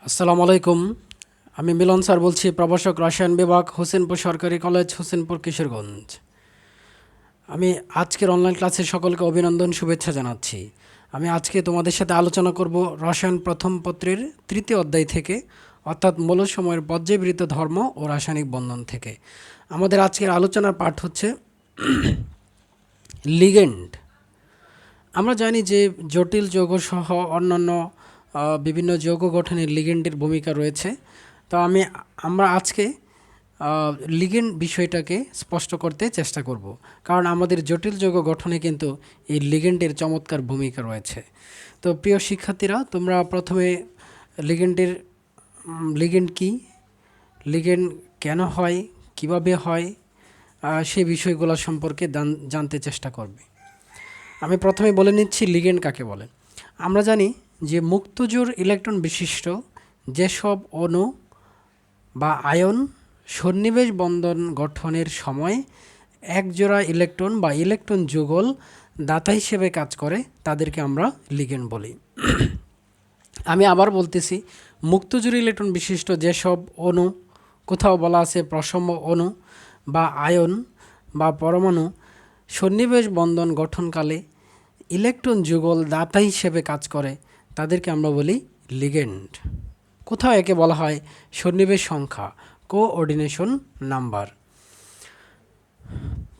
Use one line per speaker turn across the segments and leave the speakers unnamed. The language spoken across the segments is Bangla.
আসসালামু আলাইকুম। আমি মিলন স্যার বলছি, প্রভাষক রসায়ন বিভাগ, হোসেনপুর সরকারি কলেজ, হোসেনপুর, কিশোরগঞ্জ। আমি আজকের অনলাইন ক্লাসে সকলকে অভিনন্দন, শুভেচ্ছা জানাচ্ছি। আমি আজকে তোমাদের সাথে আলোচনা করব রসায়ন প্রথম পত্রের তৃতীয় অধ্যায় থেকে, অর্থাৎ মৌলসমূহের পর্যায়বৃত্ত ধর্ম ও রাসায়নিক বন্ধন থেকে। আমাদের আজকের আলোচনার পাঠ হচ্ছে লিগেন্ড। আমরা জানি যে জটিল যৌগ সহ অন্যান্য বিভিন্ন যৌগ গঠনে লিগেন্ডের ভূমিকা রয়েছে। তো আমরা আজকে লিগেন্ড বিষয়টাকে স্পষ্ট করতে চেষ্টা করব, কারণ আমাদের জটিল যৌগ গঠনে কিন্তু এই লিগেন্ডের চমৎকার ভূমিকা রয়েছে। তো প্রিয় শিক্ষার্থীরা, তোমরা প্রথমে লিগেন্ডের লিগেন্ড কি, লিগেন্ড কেন হয়, কিভাবে হয়, সেই বিষয়গুলো সম্পর্কে জানতে চেষ্টা করবে। আমি প্রথমে বলে নিচ্ছি লিগেন্ড কাকে বলে। আমরা জানি যে মুক্তজোড় ইলেকট্রন বিশিষ্ট যেসব অণু বা আয়ন সন্নিবেশ বন্ধন গঠনের সময় একজোড়া ইলেকট্রন বা ইলেকট্রন যুগল দাতা হিসেবে কাজ করে তাদেরকে আমরা লিগেন্ড বলি। আমি আবার বলতেছি, মুক্তজোড় ইলেকট্রন বিশিষ্ট যেসব অণু, কোথাও বলা আছে প্রসম অণু বা আয়ন বা পরমাণু সন্নিবেশ বন্ধন গঠনকালে ইলেকট্রন যুগল দাতা হিসেবে কাজ করে তাদেরকে আমরা বলি লিগেন্ড। কোথাও একে বলা হয় সন্নিবেশ সংখ্যা, কোঅর্ডিনেশন নাম্বার।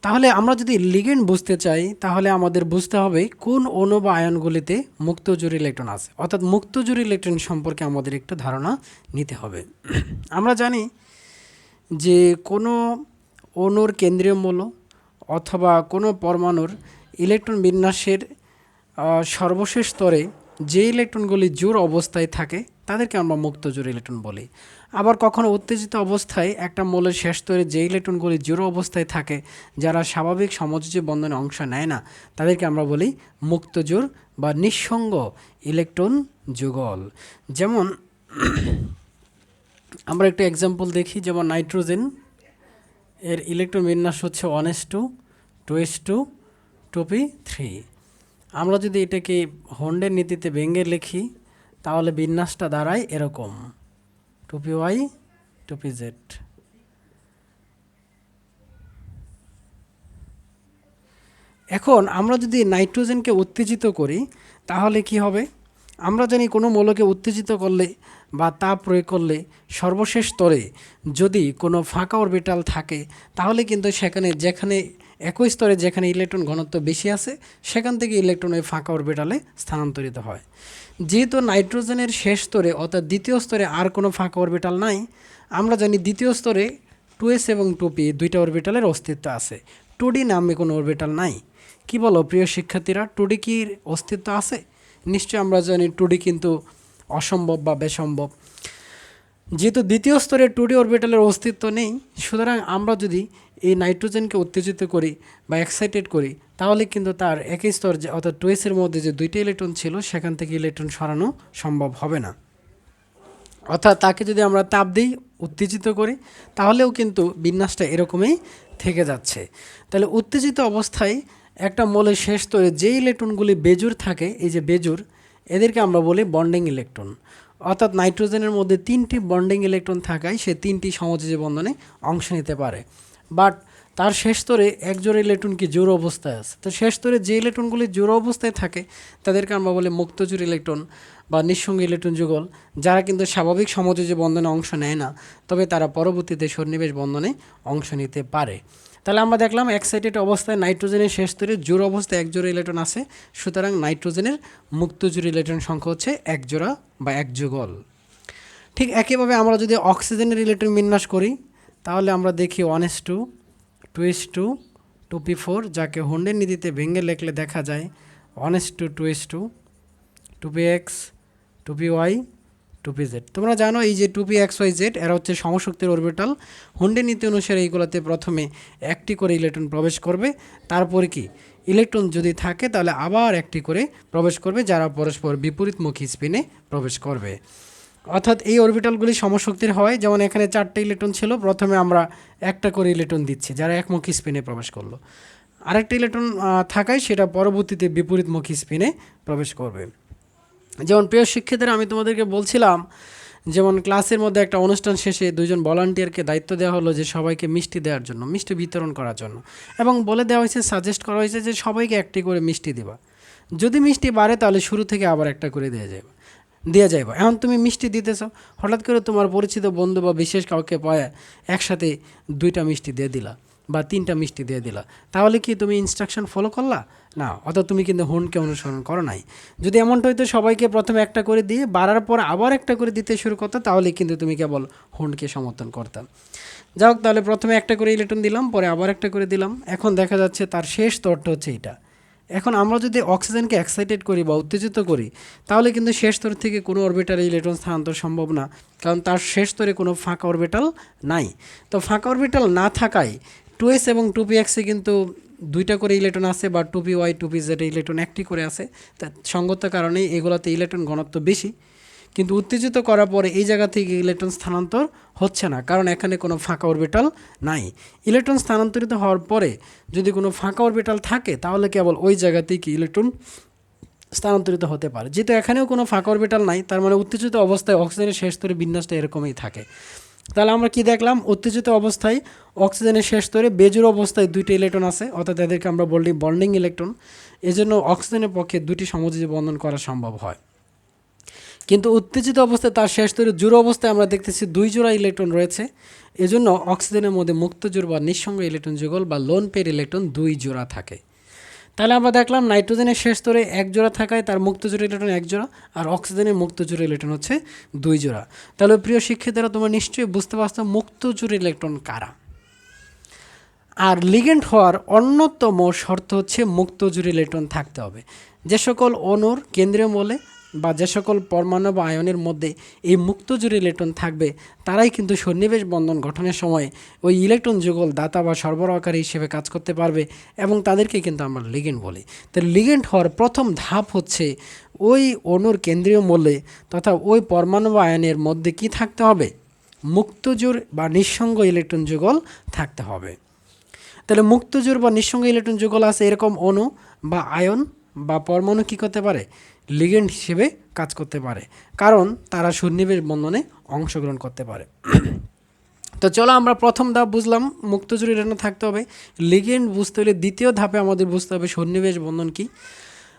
তাহলে আমরা যদি লিগেন্ড বুঝতে চাই, তাহলে আমাদের বুঝতে হবে কোন অণু বা আয়নগুলিতে মুক্তজোড় ইলেকট্রন আছে, অর্থাৎ মুক্তজোড় ইলেকট্রন সম্পর্কে আমাদের একটু ধারণা নিতে হবে। আমরা জানি যে কোনো অণুর কেন্দ্রীয় মৌল অথবা কোনো পরমাণুর ইলেকট্রন বিন্যাসের সর্বশেষ স্তরে যে ইলেকট্রনগুলি জোড় অবস্থায় থাকে তাদেরকে আমরা মুক্তজোড় ইলেকট্রন বলি। আবার কখনো উত্তেজিত অবস্থায় একটা মৌলের শেষ স্তরে যে ইলেকট্রনগুলি জোড় অবস্থায় থাকে, যারা স্বাভাবিক সমযোজী বন্ধনে অংশ নেয় না, তাদেরকে আমরা বলি মুক্তজোড় বা নিঃসঙ্গ ইলেকট্রন যুগল। যেমন আমরা একটু এক্সাম্পল দেখি, যেমন নাইট্রোজেন এর ইলেকট্রন বিন্যাস হচ্ছে 1s2, 2s2, 2p3। আমরা যদি এটাকে হন্ডের নীতিতে ভেঙে লিখি, তাহলে বিন্যাসটা দাঁড়ায় এরকম 2py, 2pz। এখন আমরা যদি নাইট্রোজেনকে উত্তেজিত করি তাহলে কি হবে? আমরা জানি কোনো মৌলকে উত্তেজিত করলে বা তাপ প্রয়োগ করলে সর্বশেষ স্তরে যদি কোনো ফাঁকা অরবিটাল থাকে, তাহলে কিন্তু যেখানে একই স্তরে যেখানে ইলেকট্রন ঘনত্ব বেশি আছে, সেখান থেকে ইলেকট্রন ওই ফাঁকা অরবিটালে স্থানান্তরিত হয়। যেহেতু নাইট্রোজেনের শেষ স্তরে অর্থাৎ দ্বিতীয় স্তরে আর কোনো ফাঁকা অরবিটাল নাই, আমরা জানি দ্বিতীয় স্তরে 2s এবং 2p দুইটা অরবিটালের অস্তিত্ব আছে। 2d নামে কোনো অরবিটাল নাই। কি বলো প্রিয় শিক্ষার্থীরা, 2d কি অস্তিত্ব আছে? নিশ্চয়ই আমরা জানি 2d কিন্তু অসম্ভব বা বেসম্ভব। যেহেতু দ্বিতীয় স্তরে 2d অরবিটালের অস্তিত্ব নেই, সুতরাং আমরা যদি এই নাইট্রোজেনকে উত্তেজিত করি বা এক্সাইটেড করি, তাহলে কিন্তু তার একই স্তর অর্থাৎ 2s এর মধ্যে যে দুইটা ইলেকট্রন ছিল, সেখান থেকে ইলেকট্রন সরানো সম্ভব হবে না। অর্থাৎ তাকে যদি আমরা তাপ দিই, উত্তেজিত করি, তাহলেও কিন্তু বিন্যাসটা এরকমই থেকে যাচ্ছে। তাহলে উত্তেজিত অবস্থায় একটা মৌলের শেষ স্তরে যে ইলেকট্রনগুলি বেজোড় থাকে, এই যে বেজোড়, এদেরকে আমরা বলি বন্ডিং ইলেকট্রন। অর্থাৎ নাইট্রোজেনের মধ্যে 3টি বন্ডিং ইলেকট্রন থাকায় সে 3টি সমযোজী বন্ধনে অংশ নিতে পারে। বাট তার শেষ স্তরে একজোড়া ইলেকট্রন কি জোড় অবস্থায় আছে। তো শেষ স্তরে যে ইলেকট্রনগুলি জোড় অবস্থায় থাকে তাদেরকে আমরা বলি মুক্তজোড় ইলেকট্রন বা নিঃসঙ্গ ইলেকট্রন যুগল, যারা কিন্তু স্বাভাবিক সমযোজী বন্ধনে অংশ নেয় না, তবে তারা পরবর্তীতে সন্নিবেশ বন্ধনে অংশ নিতে পারে। তাহলে আমরা দেখলাম এক্সাইটেড অবস্থায় নাইট্রোজেনের শেষ স্তরে জোড় অবস্থায় একজোড়া ইলেকট্রন আছে, সুতরাং নাইট্রোজেনের মুক্তজোড় ইলেকট্রন সংখ্যা হচ্ছে একজোড়া বা এক যুগল। ঠিক একইভাবে আমরা যদি অক্সিজেনের ইলেকট্রন বিন্যাস করি, তাহলে আমরা দেখি 1s2, 2s2, 2p4, যাকে হন্ডের নীতিতে ভেঙে লেখলে দেখা যায় 1s2, 2s2, 2px, 2py, 2pz। তোমরা জানো এই যে 2pxyz এরা হচ্ছে সমশক্তির অরবিটাল। হন্ডের নীতি অনুসারে এইগুলোতে প্রথমে একটি করে ইলেকট্রন প্রবেশ করবে, তারপরে কি ইলেকট্রন যদি থাকে তাহলে আবার একটি করে প্রবেশ করবে, যারা পরস্পর বিপরীতমুখী স্পিনে প্রবেশ করবে। অর্থাৎ এই অরবিটালগুলি সমশক্তির হয়। যেমন এখানে 4টে ইলেকট্রন ছিল, প্রথমে আমরা একটা করে ইলেকট্রন দিচ্ছি যারা একমুখী স্পিনে প্রবেশ করলো। আরেকটা ইলেকট্রন থাকায় সেটা পরবর্তীতে বিপরীতমুখী স্পিনে প্রবেশ করবে। যেমন প্রিয় শিক্ষার্থীরা, আমি তোমাদেরকে বলছিলাম যেমন ক্লাসের মধ্যে একটা অনুষ্ঠান শেষে দুইজন ভলান্টিয়ারকে দায়িত্ব দেওয়া হলো যে সবাইকে মিষ্টি দেওয়ার জন্য, মিষ্টি বিতরণ করার জন্য, এবং বলে দেওয়া হয়েছে, সাজেস্ট করা হয়েছে যে সবাইকে একটি করে মিষ্টি দিবা। যদি মিষ্টি বাড়ে তাহলে শুরু থেকে আবার একটা করে দেওয়া যাবে। এখন তুমি মিষ্টি দিতেছ, হঠাৎ করে তোমার পরিচিত বন্ধু বা বিশেষ কাউকে পায় একসাথে 2টা মিষ্টি দিয়ে দিলা বা 3টা মিষ্টি দিয়ে দিলা, তাহলে কি তুমি ইনস্ট্রাকশন ফলো করলা? না, অর্থাৎ তুমি কিন্তু হুন্ডকে অনুসরণ করো নাই। যদি এমনটা হয়তো সবাইকে প্রথমে একটা করে দিয়ে বাড়ার পর আবার একটা করে দিতে শুরু করতো, তাহলে কিন্তু তুমি কেবল হুন্ডকে সমর্থন করতাম। যাই হোক, তাহলে প্রথমে একটা করে ইলেকট্রন দিলাম, পরে আবার একটা করে দিলাম। এখন দেখা যাচ্ছে তার শেষ স্তরটা হচ্ছে এটা। এখন আমরা যদি অক্সিজেনকে এক্সাইটেড করি বা উত্তেজিত করি, তাহলে কিন্তু শেষ স্তর থেকে কোনো অরবিটালে ইলেকট্রন স্থানান্তর সম্ভব না, কারণ তার শেষ স্তরে কোনো ফাঁকা অরবিটাল নাই। তো ফাঁকা অরবিটাল না থাকায় 2s এবং 2px-এ কিন্তু 2টা করে ইলেকট্রন আছে, বা 2py 2pz ইলেকট্রন একটি করে আছে। তা সঙ্গত কারণেই এগুলোতে ইলেকট্রন ঘনত্ব বেশি, কিন্তু উত্তেজিত করার পরে এই জায়গা থেকে ইলেকট্রন স্থানান্তর হচ্ছে না, কারণ এখানে কোনো ফাঁকা অরবিটাল নাই। ইলেকট্রন স্থানান্তরিত হওয়ার পরে যদি কোনো ফাঁকা অরবিটাল থাকে, তাহলে কেবল ওই জায়গা থেকে ইলেকট্রন স্থানান্তরিত হতে পারে। যেহেতু এখানেও কোনো ফাঁকা অরবিটাল নাই, তার মানে উত্তেজিত অবস্থায় অক্সিজেনের শেষ স্তরে বিন্যাসটা এরকমই থাকে। তাহলে আমরা কি দেখলাম? উত্তেজিত অবস্থায় অক্সিজেনের শেষ স্তরে বেজোড় অবস্থায় 2টি ইলেকট্রন আছে, অর্থাৎ এদেরকে আমরা বলি বন্ডিং ইলেকট্রন। এজন্য অক্সিজেনের পক্ষে 2টি সমযোজী বন্ধন করা সম্ভব হয়। কিন্তু উত্তেজিত অবস্থায় তার শেষ স্তরে জোড় অবস্থায় আমরা দেখতেছি 2 জোড়া ইলেকট্রন রয়েছে। এজন্য অক্সিজেনের মধ্যে মুক্ত জোড় বা নিঃসঙ্গ ইলেকট্রন যুগল বা লোন পেয়ার ইলেকট্রন 2 জোড়া থাকে। তাহলে আমরা দেখলাম নাইট্রোজেনের শেষ স্তরে 1 জোড়া থাকায় তার মুক্ত জোড় ইলেকট্রন 1 জোড়া, আর অক্সিজেনের মুক্ত জোড় ইলেকট্রন হচ্ছে 2 জোড়া। তাহলে প্রিয় শিক্ষার্থীরা, তোমরা নিশ্চয়ই বুঝতে পারছো মুক্ত জোড় ইলেকট্রন কারা। আর লিগেন্ড হওয়ার অন্যতম শর্ত হচ্ছে মুক্ত জোড় ইলেকট্রন থাকতে হবে। যে সকল অণুর কেন্দ্রীয় মৌলে বা যে সকল পরমাণু বা আয়নের মধ্যে এই মুক্ত জোড় ইলেকট্রন থাকবে, তারাই কিন্তু সন্নিবেশ বন্ধন গঠনের সময় ওই ইলেকট্রন যুগল দাতা বা সরবরাহকারী হিসেবে কাজ করতে পারবে, এবং তাদেরকে কিন্তু আমরা লিগেন্ড বলি। তো লিগেন্ড হওয়ার প্রথম ধাপ হচ্ছে ওই অণুর কেন্দ্রীয় মৌলে তথা ওই পরমাণু বা আয়নের মধ্যে কি থাকতে হবে? মুক্ত জোড় বা নিঃসঙ্গ ইলেকট্রন যুগল থাকতে হবে। তাহলে মুক্ত জোড় বা নিঃসঙ্গ ইলেকট্রন যুগল আছে এরকম অণু বা আয়ন বা পরমাণু কী করতে পারে? লিগেন্ড হিসেবে কাজ করতে পারে, কারণ তারা সন্নিবেশ বন্ধনে অংশগ্রহণ করতে পারে। তো চলো আমরা প্রথম ধাপ বুঝলাম মুক্ত জোড় ইলেকট্রন থাকতে হবে। লিগেন্ড বুঝতে হলে দ্বিতীয় ধাপে আমাদের বুঝতে হবে সন্নিবেশ বন্ধন কি।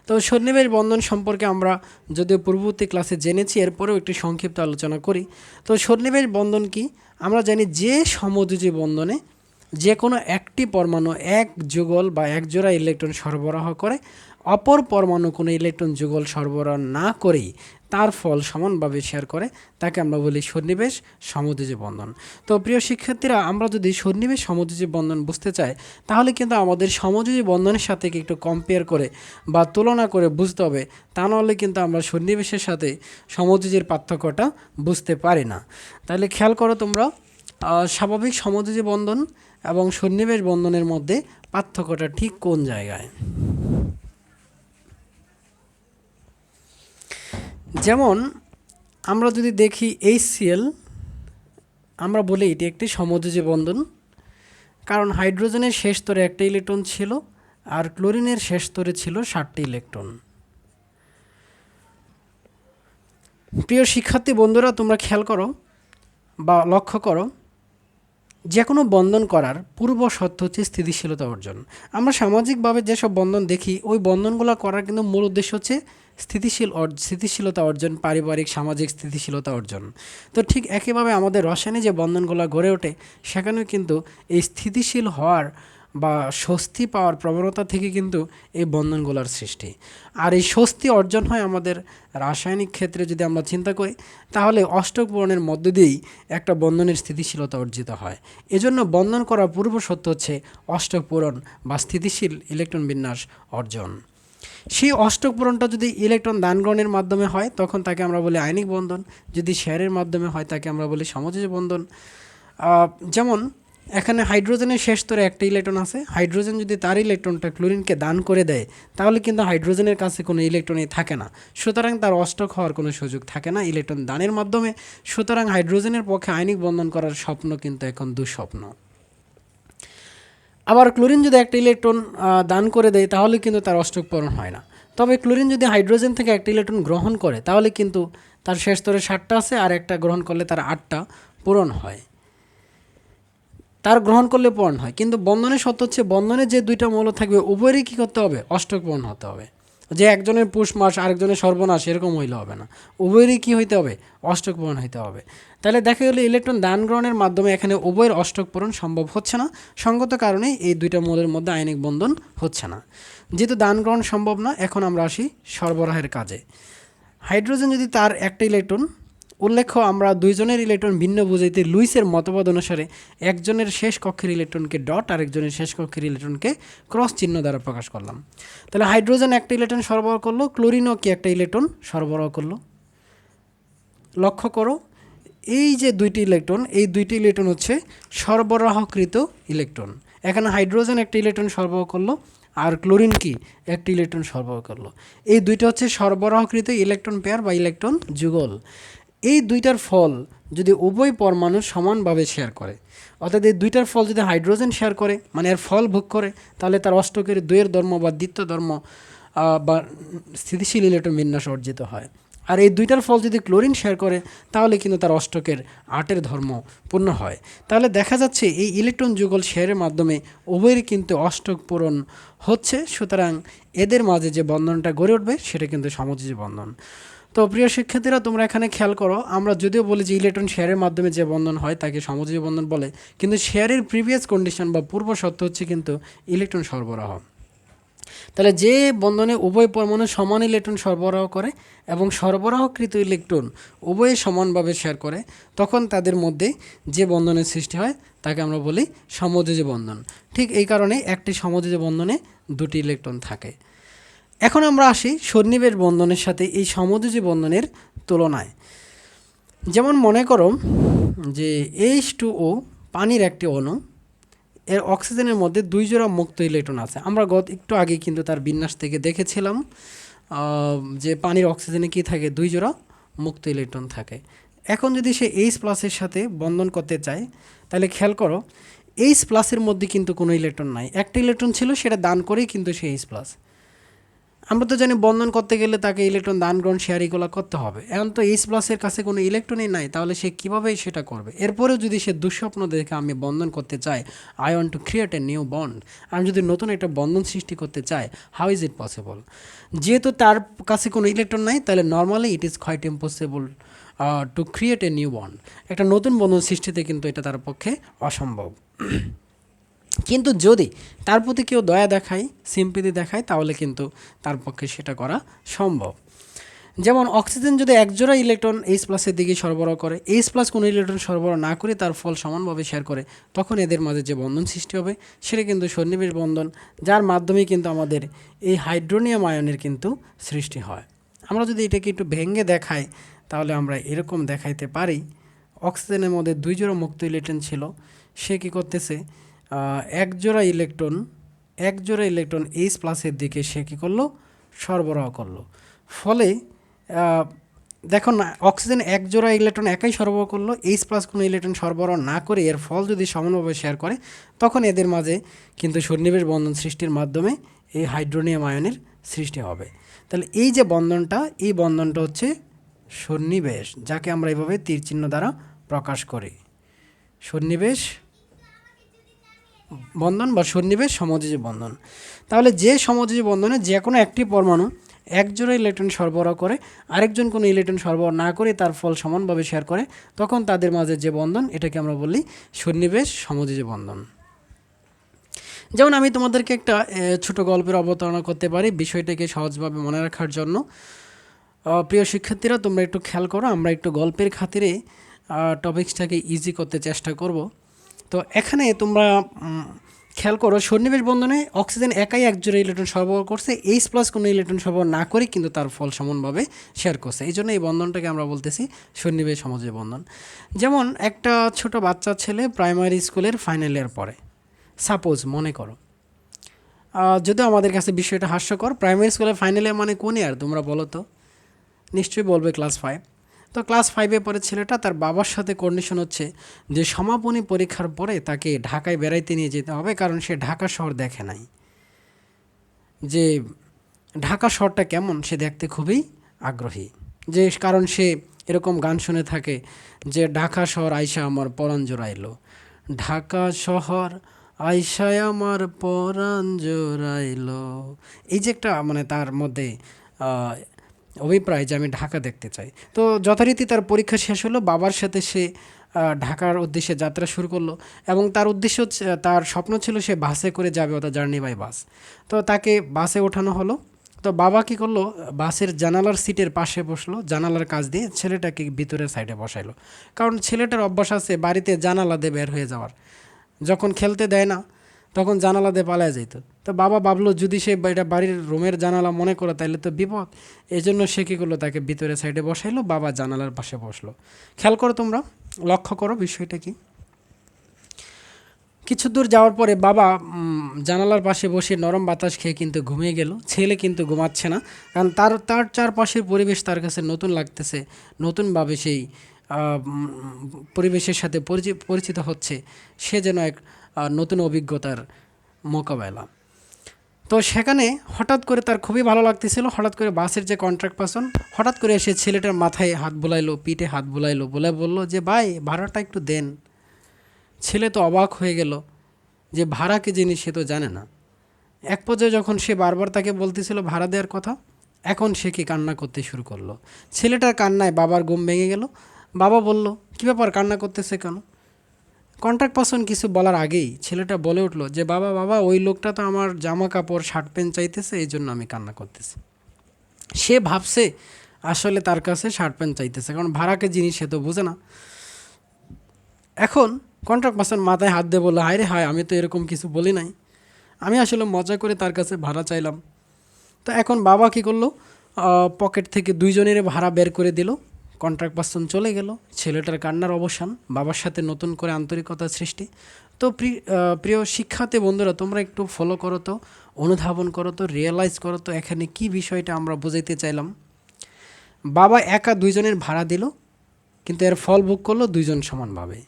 তো সন্নিবেশ বন্ধন সম্পর্কে আমরা যদিও পূর্ববর্তী ক্লাসে জেনেছি, এরপরেও একটি সংক্ষিপ্ত আলোচনা করি। তো সন্নিবেশ বন্ধন কি? আমরা জানি যে সমযোজী বন্ধনে যে কোনো একটি পরমাণু এক যুগল বা এক জোড়া ইলেকট্রন সরবরাহ করে, অপর পরমাণু কোনো ইলেকট্রন যুগল সরবরাহ না করেই তার ফল সমানভাবে শেয়ার করে, তাকে আমরা বলি সন্নিবেশ সমযোজী বন্ধন। তো প্রিয় শিক্ষার্থীরা, আমরা যদি সন্নিবেশ সমযোজী বন্ধন বুঝতে চাই, তাহলে কিন্তু আমাদের সমযোজী বন্ধনের সাথে একটু কম্পেয়ার করে বা তুলনা করে বুঝতে হবে, তা নাহলে কিন্তু আমরা সন্নিবেশের সাথে সমযোজীর পার্থক্যটা বুঝতে পারি না। তাহলে খেয়াল করো তোমরা, স্বাভাবিক সমযোজী বন্ধন এবং সন্নিবেশ বন্ধনের মধ্যে পার্থক্যটা ঠিক কোন জায়গায়। যেমন আমরা যদি দেখি HCl, আমরা বলি এটি একটি সমযোজী বন্ধন, কারণ হাইড্রোজেনের শেষ স্তরে একটা ইলেকট্রন ছিল আর ক্লোরিনের শেষ স্তরে ছিল 7টি ইলেকট্রন। প্রিয় শিক্ষার্থী বন্ধুরা, তোমরা খেয়াল করো বা লক্ষ্য করো, যে কোনো বন্ধন করার পূর্ব শর্ত হচ্ছে স্থিতিশীলতা অর্জন। আমরা সামাজিকভাবে যেসব বন্ধন দেখি, ওই বন্ধনগুলো করার কিন্তু মূল উদ্দেশ্য হচ্ছে স্থিতিশীলতা অর্জন, পারিবারিক সামাজিক স্থিতিশীলতা অর্জন। তো ঠিক একইভাবে আমাদের রসায়নে যে বন্ধনগুলো গড়ে ওঠে, সেখানেও কিন্তু এই স্থিতিশীল হওয়ার বা স্বস্তি পাওয়ার প্রবণতা থেকে কিন্তু এই বন্ধনগুলোর সৃষ্টি। আর এই স্বস্তি অর্জন হয় আমাদের রাসায়নিক ক্ষেত্রে যদি আমরা চিন্তা করি, তাহলে অষ্টক পূরণের মধ্য দিয়েই একটা বন্ধনের স্থিতিশীলতা অর্জিত হয়। এজন্য বন্ধন করার পূর্ব শর্ত হচ্ছে অষ্টক পূরণ বা স্থিতিশীল ইলেকট্রন বিন্যাস অর্জন। সেই অষ্টক পূরণটা যদি ইলেকট্রন দান গ্রহণের মাধ্যমে হয়, তখন তাকে আমরা বলি আয়নিক বন্ধন। যদি শেয়ারের মাধ্যমে হয়, তাকে আমরা বলি সমযোজী বন্ধন। যেমন এখানে হাইড্রোজেনের শেষ স্তরে একটা ইলেকট্রন আছে, হাইড্রোজেন যদি তার ইলেকট্রনটা ক্লোরিনকে দান করে দেয়, তাহলে কিন্তু হাইড্রোজেনের কাছে কোনো ইলেকট্রনই থাকে না, সুতরাং তার অষ্টক হওয়ার কোনো সুযোগ থাকে না ইলেকট্রন দানের মাধ্যমে। সুতরাং হাইড্রোজেনের পক্ষে আয়নিক বন্ধন করার স্বপ্ন কিন্তু এখন দুঃস্বপ্ন। আবার ক্লোরিন যদি একটা ইলেকট্রন দান করে দেয়, তাহলে কিন্তু তার অষ্টক পূরণ হয় না। তবে ক্লোরিন যদি হাইড্রোজেন থেকে একটা ইলেকট্রন গ্রহণ করে তাহলে কিন্তু তার শেষ স্তরে 7টা আছে, আর একটা গ্রহণ করলে তার 8টা পূরণ হয়, তার গ্রহণ করলে পূরণ হয়। কিন্তু বন্ধনের শর্ত হচ্ছে বন্ধনে যে দুইটা মৌল থাকবে উভয়েরই কী করতে হবে, অষ্টক পূরণ হতে হবে। যে একজনের পুষ মাস আরেকজনের সর্বনাশ এরকম হইলে হবে না, উভয়েরই কী হইতে হবে, অষ্টক পূরণ হইতে হবে। তাহলে দেখা গেলো ইলেকট্রন দান গ্রহণের মাধ্যমে এখানে উভয়ের অষ্টক পূরণ সম্ভব হচ্ছে না, সঙ্গত কারণেই এই দুইটা মৌলের মধ্যে আয়নিক বন্ধন হচ্ছে না। যেহেতু দান গ্রহণ সম্ভব না, এখন আমরা আসি সরবরাহের কাজে। হাইড্রোজেন যদি তার একটা ইলেকট্রন, উল্লেখ্য আমরা দুইজনের ইলেকট্রন ভিন্ন বুঝাইতে লুইসের মতবাদ অনুসারে একজনের শেষ কক্ষের ইলেকট্রনকে ডট আর একজনের শেষ কক্ষের ইলেকট্রনকে ক্রস চিহ্ন দ্বারা প্রকাশ করলাম। তাহলে হাইড্রোজেন একটা ইলেকট্রন সরবরাহ করলো, ক্লোরিনও কি একটা ইলেকট্রন সরবরাহ করলো। লক্ষ্য করো এই যে দুইটি ইলেকট্রন, এই দুইটি ইলেকট্রন হচ্ছে সরবরাহকৃত ইলেকট্রন। এখানে হাইড্রোজেন একটা ইলেকট্রন সরবরাহ করলো আর ক্লোরিন কি একটি ইলেকট্রন সরবরাহ করলো। এই দুইটা হচ্ছে সরবরাহকৃত ইলেকট্রন পেয়ার বা ইলেকট্রন যুগল। এই দুইটার ফল যদি উভয় পরমাণু সমানভাবে শেয়ার করে, অর্থাৎ এই দুইটার ফল যদি হাইড্রোজেন শেয়ার করে মানে এর ফল ভোগ করে, তাহলে তার অষ্টকের 2 ধর্ম বা দ্বিতীয় ধর্ম বা স্থিতিশীল ইলেকট্রন বিন্যাস অর্জিত হয়। আর এই দুইটার ফল যদি ক্লোরিন শেয়ার করে তাহলে কিন্তু তার অষ্টকের 8 ধর্ম পূর্ণ হয়। তাহলে দেখা যাচ্ছে এই ইলেকট্রন যুগল শেয়ারের মাধ্যমে উভয়েরই কিন্তু অষ্টক পূরণ হচ্ছে। সুতরাং এদের মাঝে যে বন্ধনটা গড়ে উঠবে সেটা কিন্তু সমযোজী বন্ধন। তো প্রিয় শিক্ষার্থীরা, তোমরা এখানে খেয়াল করো, আমরা যদিও বলি যে ইলেকট্রন শেয়ারের মাধ্যমে যে বন্ধন হয় তাকে সমযোজী বন্ধন বলে, কিন্তু শেয়ারের প্রিভিয়াস কন্ডিশন বা পূর্ব শর্ত হচ্ছে কিন্তু ইলেকট্রন সরবরাহ। তাহলে যে বন্ধনে উভয় পরমাণু সমান ইলেকট্রন সরবরাহ করে এবং সরবরাহকৃত ইলেকট্রন উভয়ে সমানভাবে শেয়ার করে, তখন তাদের মধ্যে যে বন্ধনের সৃষ্টি হয় তাকে আমরা বলি সমযোজী বন্ধন। ঠিক এই কারণে একটি সমযোজী বন্ধনে দুটি ইলেকট্রন থাকে। এখন আমরা আসি সন্নিবেশ বন্ধনের সাথে এই সমযোজী বন্ধনের তুলনায়। যেমন মনে করো যে H2O পানির একটি অণু, এর অক্সিজেনের মধ্যে 2 জোড়া মুক্ত ইলেকট্রন আছে। আমরা একটু আগে কিন্তু তার বিন্যাস থেকে দেখেছিলাম যে পানির অক্সিজেনে কি থাকে, 2 জোড়া মুক্ত ইলেকট্রন থাকে। এখন যদি সে H+ সাথে বন্ধন করতে চায় তাহলে খেয়াল করো H+ মধ্যে কিন্তু কোনো ইলেকট্রন নাই, একটা ইলেকট্রন ছিল সেটা দান করেই কিন্তু সে H+। আমরা তো জানি বন্ধন করতে গেলে তাকে ইলেকট্রন দান গ্রহণ শেয়ার এগুলো করতে হবে। এখন তো H+ কাছে কোনো ইলেকট্রনই নাই, তাহলে সে কীভাবে সেটা করবে? এরপরেও যদি সে দুঃস্বপ্ন দেখে আমি বন্ধন করতে চাই, I want to create a new bond, আমি যদি নতুন একটা বন্ধন সৃষ্টি করতে চাই, হাউ ইজ ইট পসিবল? যেহেতু তার কাছে কোনো ইলেকট্রন নাই, তাহলে normally it is quite impossible to create a new bond. একটা নতুন বন্ধন সৃষ্টিতে কিন্তু এটা তার পক্ষে অসম্ভব। কিন্তু যদি তার প্রতি কেউ দয়া দেখায়, সিম্পিতি দেখায়, তাহলে কিন্তু তার পক্ষে সেটা করা সম্ভব। যেমন অক্সিজেন যদি একজোড়া ইলেকট্রন H+ দিকে সরবরাহ করে, H+ কোনো ইলেকট্রন সরবরাহ না করে তার ফল সমানভাবে শেয়ার করে, তখন এদের মাঝে যে বন্ধন সৃষ্টি হবে সেটা কিন্তু সন্নিবেশ বন্ধন, যার মাধ্যমে কিন্তু আমাদের এই হাইড্রোনিয়াম আয়নের কিন্তু সৃষ্টি হয়। আমরা যদি এটাকে একটু ভেঙে দেখাই তাহলে আমরা এরকম দেখাইতে পারি, অক্সিজেনের মধ্যে 2 জোড়া মুক্ত ইলেকট্রন ছিল, সে কী করতেছে, একজোড়া ইলেকট্রন H+-এর দিকে সে কী করলো, সরবরাহ করলো। ফলে দেখো না, অক্সিজেন একজোড়া ইলেকট্রন একাই সরবরাহ করলো, H+ কোনো ইলেকট্রন সরবরাহ না করে এর ফল যদি সমানভাবে শেয়ার করে, তখন এদের মাঝে কিন্তু সন্নিবেশ বন্ধন সৃষ্টির মাধ্যমে এই হাইড্রোনিয়াম আয়নের সৃষ্টি হবে। তাহলে এই যে বন্ধনটা, এই বন্ধনটা হচ্ছে সন্নিবেশ, যাকে আমরা এইভাবে তীর চিহ্ন দ্বারা প্রকাশ করি, সন্নিবেশ বন্ধন বা সন্নিবেশ সমযোজী বন্ধন। তাহলে যে সমযোজী বন্ধনে যে কোনো একটি পরমাণু একজোড়া ইলেকট্রন সরবরাহ করে, আরেকজন কোনো ইলেকট্রন সরবরাহ না করে তার ফল সমানভাবে শেয়ার করে, তখন তাদের মাঝে যে বন্ধন এটাকে আমরা বলি সন্নিবেশ সমযোজী বন্ধন। যেমন আমি তোমাদেরকে একটা ছোট গল্পের অবতারণা করতে পারি বিষয়টাকে সহজভাবে মনে রাখার জন্য। প্রিয় শিক্ষার্থীরা, তোমরা একটু খেয়াল করো, আমরা একটু গল্পের খাতিরে টপিকসটাকে ইজি করতে চেষ্টা করব। তো এখানে তোমরা খেয়াল করো, সন্নিবেশ বন্ধনে অক্সিজেন একাই একজোড়া ইলেকট্রন সরবরাহ করছে, H+ কোনো ইলেকট্রন সরবরাহ না করে কিন্তু তার ফল সমানভাবে শেয়ার করছে। এই জন্য এই বন্ধনটাকে আমরা বলতেছি সন্নিবেশ সমযোজী বন্ধন। যেমন একটা ছোট বাচ্চা ছেলে প্রাইমারি স্কুলের ফাইনাল ইয়ার পড়ে, সাপোজ মনে করো, যদিও আমাদের কাছে বিষয়টা হাস্যকর, প্রাইমারি স্কুলের ফাইনাল ইয়ার মানে কোন ইয়ার তোমরা বলো তো? নিশ্চয়ই বলবে ক্লাস 5। তো ক্লাস 5-এ পড়ে ছেলেটা, তার বাবার সাথে কন্ডিশন হচ্ছে যে সমাপনী পরীক্ষার পরে তাকে ঢাকায় বেড়াইতে নিয়ে যেতে হবে, কারণ সে ঢাকা শহর দেখে নাই। যে ঢাকা শহরটা কেমন সে দেখতে খুবই আগ্রহী, যে কারণ সে এরকম গান শুনে থাকে যে ঢাকা শহর আইসা আমার পরাণ জোড়াইলো, ঢাকা শহর আইসায় আমার পরাণ জোড়াইলো। এই যে একটা মানে তার মধ্যে আহ, অভিপ্রায় যে আমি ঢাকা দেখতে চাই। তো যথারীতি তার পরীক্ষা শেষ হলো, বাবার সাথে সে ঢাকার উদ্দেশ্যে যাত্রা শুরু করলো এবং তার উদ্দেশ্য তার স্বপ্ন ছিল সে বাসে করে যাবে, অর্থাৎ জার্নি বাই বাস। তো তাকে বাসে ওঠানো হলো। তো বাবা কী করলো, বাসের জানালার সিটের পাশে বসলো, জানালার কাছ দিয়ে ছেলেটাকে ভিতরের সাইডে বসাইলো। কারণ ছেলেটার অভ্যাস আছে বাড়িতে জানালা দিয়ে বের হয়ে যাওয়ার, যখন খেলতে দেয় না তখন জানালা দিয়ে পালায় যেত। তো বাবা ভাবলো যদি সে এটা বাড়ির রুমের জানালা মনে করে তাহলে তো বিপদ, এই জন্য সে কী করলো, তাকে ভিতরে সাইডে বসাইলো, বাবা জানালার পাশে বসলো। খেয়াল করো তোমরা, লক্ষ্য করো বিষয়টা কি। কিছু দূর যাওয়ার পরে বাবা জানালার পাশে বসে নরম বাতাস খেয়ে কিন্তু ঘুমিয়ে গেল। ছেলে কিন্তু ঘুমাচ্ছে না, কারণ তার তার চারপাশের পরিবেশ তার কাছে নতুন লাগতেছে, নতুনভাবে সেই পরিবেশের সাথে পরিচিত হচ্ছে। সে যেন এক নতুন অভিজ্ঞতার মোকাবেলা। তো সেখানে হঠাৎ করে তার খুবই ভালো লাগতেছিল, হঠাৎ করে বাসের যে কন্ট্রাক্ট পারসন হঠাৎ করে এসে ছেলেটার মাথায় হাত বুলাইলো, পিঠে হাত বুলাইলো, বলে বললো যে ভাই ভাড়াটা একটু দেন। ছেলে তো অবাক হয়ে গেল যে ভাড়া কি জিনিস সে তো জানে না। এক পর্যায়ে যখন সে বারবার তাকে বলতেছিল ভাড়া দেওয়ার কথা, এখন সে কি কান্না করতে শুরু করলো। ছেলেটার কান্নায় বাবার ঘুম ভেঙে গেল। বাবা বলল, কী ব্যাপার, কান্না করতেছে কেন? কন্ট্রাক্ট পারসন কিছু বলার আগেই ছেলেটা বলে উঠলো যে বাবা বাবা ওই লোকটা তো আমার জামা কাপড় শার্ট প্যান্ট চাইতেছে, এই জন্য আমি কান্না করতেছি। সে ভাবছে আসলে তার কাছে শার্ট প্যান্ট চাইতেছে, কারণ ভাড়াকে জিনিস সে তো বোঝে না। এখন কন্ট্রাক্ট পারসন মাথায় হাত দিয়ে বললো, হায় রে হায়, আমি তো এরকম কিছু বলি নাই, আমি আসলে মজা করে তার কাছে ভাড়া চাইলাম। তো এখন বাবা কী করলো, পকেট থেকে দুইজনের ভাড়া বের করে দিল। কন্ট্রাক্ট পারসন চলে গেল, ছেলেটার কান্নার অবসান, বাবার সাথে নতুন করে আন্তরিকতার সৃষ্টি। তো প্রিয় শিক্ষার্থী বন্ধুরা, তোমরা একটু ফলো করো তো, অনুধাবন করো তো, রিয়েলাইজ করো তো এখানে কি বিষয়টা আমরা বুঝাইতে চাইলাম। বাবা একা দুইজনের ভাড়া দিল, কিন্তু এর ফল ভোগ করলো দুইজন সমানভাবে।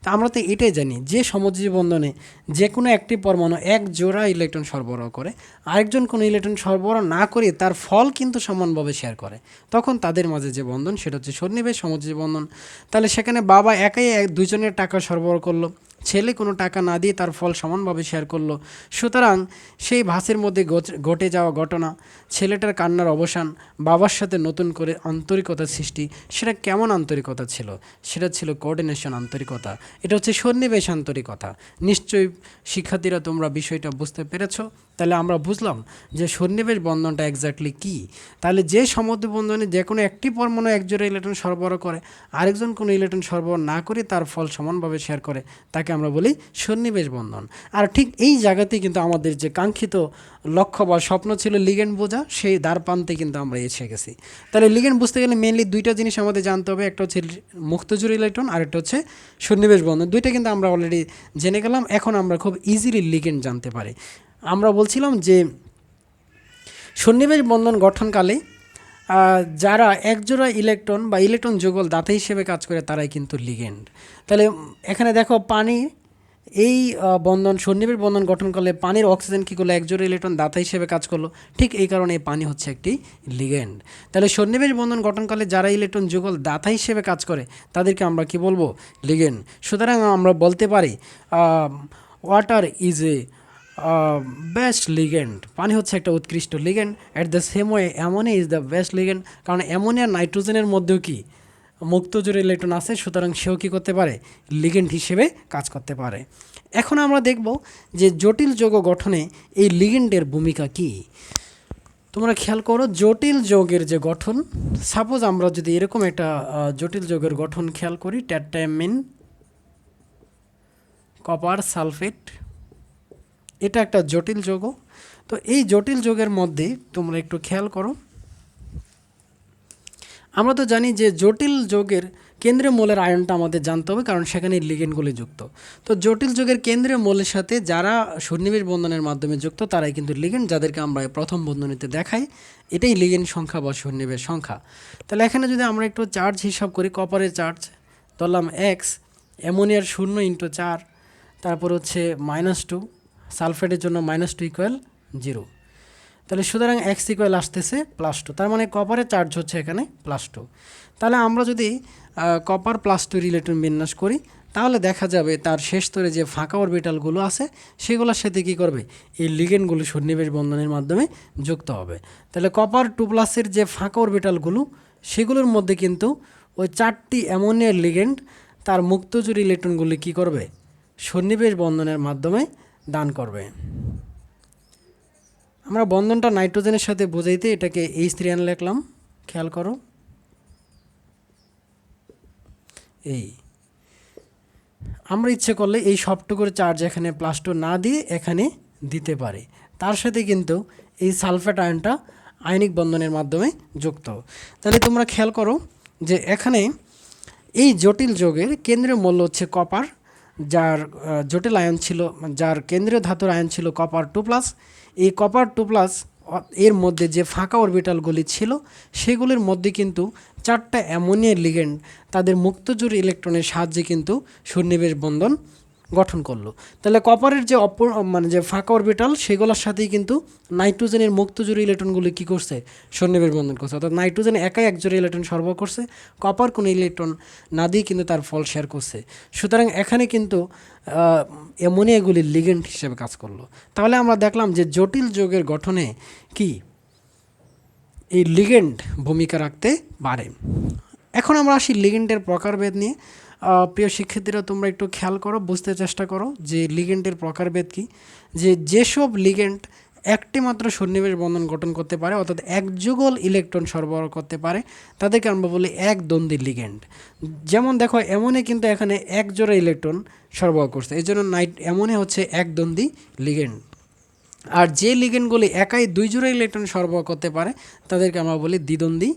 তা আমরা তো এটাই জানি যে সমযোজী বন্ধনে যে কোনো একটি পরমাণু এক জোড়া ইলেকট্রন সরবরাহ করে, আরেকজন কোনো ইলেকট্রন সরবরাহ না করে তার ফল কিন্তু সমানভাবে শেয়ার করে, তখন তাদের মাঝে যে বন্ধন সেটা হচ্ছে সন্নিবেশ সমযোজী বন্ধন। তাহলে সেখানে বাবা একাই দুজনের টাকা সরবরাহ করলো, ছেলে কোনো টাকা না দিয়ে তার ফল সমানভাবে শেয়ার করলো। সুতরাং সেই ভাসের মধ্যে ঘটে যাওয়া ঘটনা, ছেলেটার কান্নার অবসান, বাবার সাথে নতুন করে আন্তরিকতার সৃষ্টি, সেটা কেমন আন্তরিকতা ছিল? সেটা ছিল কোঅর্ডিনেশন আন্তরিকতা, এটা হচ্ছে সন্নিবেশ আন্তরিকতা। নিশ্চয়ই শিক্ষার্থীরা তোমরা বিষয়টা বুঝতে পেরেছো। তাহলে আমরা বুঝলাম যে সন্নিবেশ বন্ধনটা এক্স্যাক্টলি কী। তাহলে যে সমদ্বি বন্ধনে যে কোনো একটি পরমাণু একজোড়া ইলেকট্রন সরবরাহ করে, আরেকজন কোনো ইলেকট্রন সরবরাহ না করে তার ফল সমানভাবে শেয়ার করে, তাকে আমরা বলি সন্নিবেশ বন্ধন। আর ঠিক এই জায়গাতেই কিন্তু আমাদের যে কাঙ্ক্ষিত লক্ষ্য বা স্বপ্ন ছিল লিগেন্ড বোঝা, সেই দ্বার প্রান্তে কিন্তু আমরা এসে গেছি। তাহলে লিগেন্ড বুঝতে গেলে মেনলি দুইটা জিনিস আমাদের জানতে হবে, একটা হচ্ছে মুক্তজোড় ইলেকট্রন আর একটা হচ্ছে সন্নিবেশ বন্ধন। দুইটা কিন্তু আমরা অলরেডি জেনে গেলাম, এখন আমরা খুব ইজিলি লিগেন্ড জানতে পারি। আমরা বলছিলাম যে সন্নিবেশ বন্ধন গঠনকালে যারা একজোড়া ইলেকট্রন বা ইলেকট্রন যুগল দাতা হিসেবে কাজ করে তারাই কিন্তু লিগেন্ড। তাহলে এখানে দেখো পানি, এই বন্ধন সন্নিবেশ বন্ধন গঠন করলে পানির অক্সিজেন কী করলো, একজোড়া ইলেকট্রন দাতা হিসেবে কাজ করলো, ঠিক এই কারণে এই পানি হচ্ছে একটি লিগেন্ড। তাহলে সন্নিবেশ বন্ধন গঠনকালে যারা ইলেকট্রন যুগল দাতা হিসেবে কাজ করে তাদেরকে আমরা কি বলবো, লিগেন্ড। সুতরাং আমরা বলতে পারি water is a best ligand, পানি হচ্ছে একটা উৎকৃষ্ট ligand. At the same way ammonia is the best ligand, কারণ অ্যামোনিয়া নাইট্রোজেনের মধ্যেও কি মুক্তজোড় ইলেকট্রন আছে, সুতরাং সেও কী করতে পারে, লিগেন্ড হিসেবে কাজ করতে পারে। এখন আমরা দেখব যে জটিল যৌগ গঠনে এই লিগেন্ডের ভূমিকা কী। তোমরা খেয়াল করো, জটিল যৌগের যে গঠন, সাপোজ আমরা যদি এরকম একটা জটিল যৌগের গঠন খেয়াল করি, ট্যাটামিন কপার সালফেট, এটা একটা জটিল যৌগ। তো এই জটিল যৌগের মধ্যে তোমরা একটু খেয়াল করো, আমরা তো জানি যে জটিল যৌগের কেন্দ্রীয় মৌলের আয়নটা আমাদের জানতে হবে, কারণ সেখানে লিগেন্ডগুলি যুক্ত। তো জটিল যৌগের কেন্দ্রীয় মৌলের সাথে যারা সন্নিবেশ বন্ধনের মাধ্যমে যুক্ত তারাই কিন্তু লিগেন্ড, যাদেরকে আমরা প্রথম বন্ধনীতে দেখাই, এটাই লিগেন্ড সংখ্যা বা সন্নিবেশ সংখ্যা। তাহলে এখানে যদি আমরা একটু চার্জ হিসাব করি, কপারের চার্জ ধরলাম এক্স, অ্যামোনিয়ার 0 × 4, তারপর হচ্ছে -2, সালফেটের জন্য -2 = 0। তাহলে সুতরাং এক্স ইকুয়াল আসতেছে +2, তার মানে কপারের চার্জ হচ্ছে এখানে +2। তাহলে আমরা যদি কপার +2 ইলেকট্রন বিন্যাস করি তাহলে দেখা যাবে তার শেষ স্তরে যে ফাঁকা অরবিটালগুলো আছে সেগুলোর সাথে কী করবে, এই লিগেন্ডগুলো সন্নিবেশ বন্ধনের মাধ্যমে যুক্ত হবে। তাহলে কপার 2+ যে ফাঁকা অরবিটালগুলো সেগুলোর মধ্যে কিন্তু ওই 4টি অ্যামোনিয়ার লিগেন্ড তার মুক্তজোড় ইলেকট্রনগুলি কী করবে, সন্নিবেশ বন্ধনের মাধ্যমে দান করবে। আমরা বন্ধনটা নাইট্রোজেনের সাথে বোঝাইতে এটাকে H3 লিখলাম, খেয়াল করো। এই আমরা ইচ্ছে করলে এই সবটুকুর চার্জ এখানে +2 না দিয়ে এখানে দিতে পারে, তার সাথে কিন্তু এই সালফেট আয়নটা আয়নিক বন্ধনের মাধ্যমে যুক্ত। তাহলে তোমরা খেয়াল করো যে এখানে এই জটিল যৌগের কেন্দ্রীয় মূল্য হচ্ছে কপার, যার জটিল আয়ন ছিল, যার কেন্দ্রীয় ধাতুর আয়ন ছিল কপার 2+। এই কপার 2+ এর মধ্যে যে ফাঁকা অরবিটালগুলি ছিল সেগুলির মধ্যে কিন্তু 4টা অ্যামোনিয়ার লিগেন্ড তাদের মুক্তজোড় ইলেকট্রনের সাহায্যে কিন্তু সন্নিবেশ বন্ধন গঠন করলো। তাহলে কপারের যে যে ফাঁকা অরবিটাল সেগুলোর সাথেই কিন্তু নাইট্রোজেনের মুক্তজোড় ইলেকট্রনগুলি কী করছে, সন্নিবেশ বন্ধন করছে। অর্থাৎ নাইট্রোজেন একাই একজোড়া ইলেকট্রন সরবরাহ করছে, কপার কোনো ইলেকট্রন না দিয়ে কিন্তু তার ফল শেয়ার করছে। সুতরাং এখানে কিন্তু অ্যামোনিয়াগুলি লিগেন্ড হিসেবে কাজ করলো। তাহলে আমরা দেখলাম যে জটিল যৌগের গঠনে কি এই লিগেন্ড ভূমিকা রাখতে পারে। এখন আমরা আসি লিগেন্ডের প্রকারভেদ নিয়ে। প্রিয় শিক্ষার্থীরা তোমরা একটু খেয়াল করো, বুঝতে চেষ্টা করো যে লিগেন্ডের প্রকারভেদ কি। যেসব লিগেন্ড একটি মাত্র সন্নিবেশ বন্ধন গঠন করতে পারে, অর্থাৎ এক যুগল ইলেকট্রন সরবরাহ করতে পারে, তাদেরকে আমরা বলি একদ্বন্দ্বী লিগেন্ড। যেমন দেখো অ্যামোনিয়া কিন্তু এখানে এক জোড়া ইলেকট্রন সরবরাহ করছে, এই জন্য অ্যামোনিয়া হচ্ছে একদ্বন্দ্বী লিগেন্ড। আর যে লিগেন্ডগুলি একাই 2 জোড়া ইলেকট্রন সরবরাহ করতে পারে তাদেরকে আমরা বলি দ্বিদ্বন্দ্বী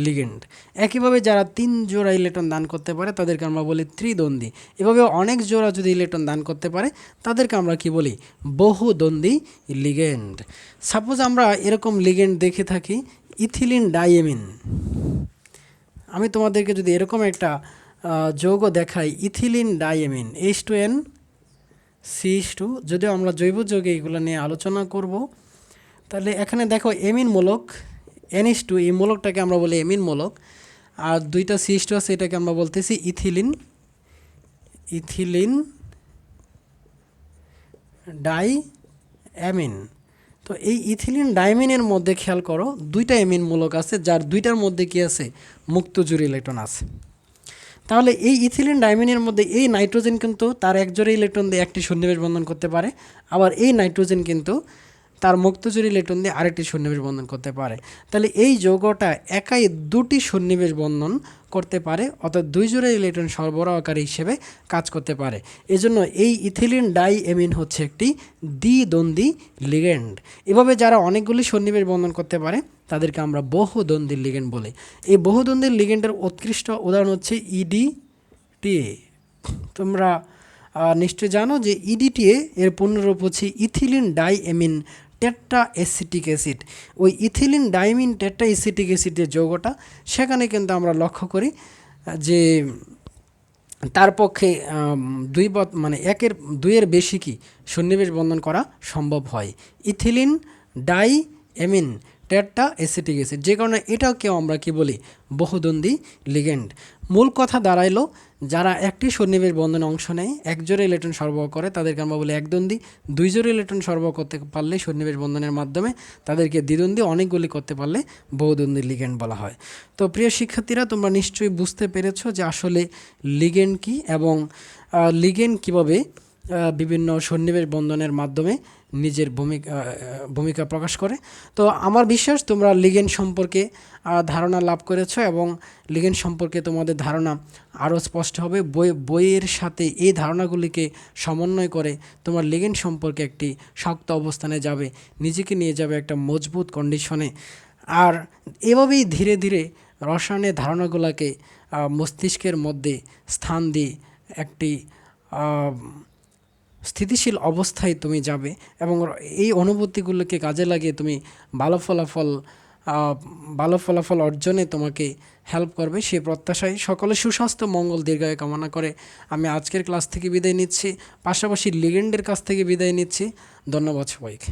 লিগেন্ড। একইভাবে যারা 3 জোড়া ইলেকট্রন দান করতে পারে তাদেরকে আমরা বলি ত্রিদ্বন্দ্বী। এভাবে অনেক জোড়া যদি ইলেকট্রন দান করতে পারে তাদেরকে আমরা কি বলি, বহুদ্বন্দ্বী লিগেন্ড। সাপোজ আমরা এরকম লিগেন্ড দেখে থাকি ইথিলিন ডাইএমিন। আমি তোমাদেরকে যদি এরকম একটা যৌগ দেখাই ইথিলিন ডাইএমিন H2N CH2, যদিও আমরা জৈব যৌগে এগুলো নিয়ে আলোচনা করব। তাহলে এখানে দেখো এমিন মূলক NH2, এই মূলকটাকে আমরা বলি এমিন মূলক, আর 2টা CH2 আছে এটাকে আমরা বলতেছি ইথিলিন ডাইঅ্যামিন। তো এই ইথিলিন ডাইমিনের মধ্যে খেয়াল করো 2টা এমিন মূলক আছে, যার 2টার মধ্যে কি আছে, মুক্তজোড় ইলেকট্রন আছে। তাহলে এই ইথিলিন ডাইমিনের মধ্যে এই নাইট্রোজেন কিন্তু তার একজোড়া ইলেকট্রন দিয়ে একটি সন্নিবেশ বন্ধন করতে পারে, আবার এই নাইট্রোজেন কিন্তু তার মুক্তজোড় ইলেকট্রন দিয়ে আরেকটি সন্নিবেশ বন্ধন করতে পারে। তাহলে এই যৌগটা একাই 2টি সন্নিবেশ বন্ধন করতে পারে, অর্থাৎ 2 জোড়া ইলেকট্রন সরবরাহকারী হিসেবে কাজ করতে পারে। এজন্য এই ইথিলিন ডাইঅ্যামিন হচ্ছে একটি দ্বিদ্বন্দ্বী লিগেন্ড। এভাবে যারা অনেকগুলি সন্নিবেশ বন্ধন করতে পারে তাদেরকে আমরা বহুদ্বন্দ্বী লিগেন্ড বলি। এই বহুদ্বন্দ্বী লিগেন্ডের উৎকৃষ্ট উদাহরণ হচ্ছে EDTA। তোমরা নিশ্চয় জানো যে EDTA এর পূর্ণরূপ হচ্ছে ethylene diamine tetra acetic acid. ওই ইথিলিন ডাইমিন টেট্রা অ্যাসিটিক অ্যাসিড যে যৌগটা, সেখানে কিন্তু আমরা লক্ষ্য করি যে তার পক্ষে 2-এর বেশি কি সন্নিবেশ বন্ধন করা সম্ভব হয়, ethylene diamine tetra acetic acid. যে কারণে এটাকেও আমরা কি বলি, বহুদ্বন্দ্বী লিগেন্ড। মূল কথা দাঁড়াইলো যারা একটি সন্নিবেশ বন্ধনে অংশ নেয়, এক জোড়া ইলেকট্রন সরবরাহ করে তাদেরকে আমরা বলি একদ্বন্দ্বী। 2 জোড়া ইলেকট্রন সরবরাহ করতে পারলে সন্নিবেশ বন্ধনের মাধ্যমে তাদেরকে দ্বিদ্বন্দ্বী, অনেকগুলি করতে পারলে বহুদ্বন্দ্বী লিগেন্ড বলা হয়। তো প্রিয় শিক্ষার্থীরা তোমরা নিশ্চয়ই বুঝতে পেরেছো যে আসলে লিগেন্ড কি এবং লিগেন্ড কিভাবে বিভিন্ন সন্নিবেশ বন্ধনের মাধ্যমে নিজের ভূমিকা প্রকাশ করে। তো আমার বিশ্বাস তোমরা লিগেন্ড সম্পর্কে ধারণা লাভ করেছো এবং লিগেন্ড সম্পর্কে তোমাদের ধারণা আরও স্পষ্ট হবে। বইয়ের সাথে এই ধারণাগুলিকে সমন্বয় করে তোমার লিগেন্ড সম্পর্কে একটি শক্ত অবস্থানে যাবে, নিজেকে নিয়ে যাবে একটা মজবুত কন্ডিশনে। আর এভাবেই ধীরে ধীরে রসায়নের ধারণাগুলোকে মস্তিষ্কের মধ্যে স্থান দিয়ে একটি স্থিতিশীল অবস্থায় তুমি যাবে এবং এই অনুভূতিগুলোকে কাজে লাগিয়ে তুমি ভালো ফলাফল অর্জনে তোমাকে হেল্প করবে, সেই প্রত্যাশায় সকলে সুস্বাস্থ্য মঙ্গল দীর্ঘায়ু কামনা করে আমি আজকের ক্লাস থেকে বিদায় নিচ্ছি, পাশাপাশি লিগেন্ডের কাছ থেকে বিদায় নিচ্ছি। ধন্যবাদ সবাইকে।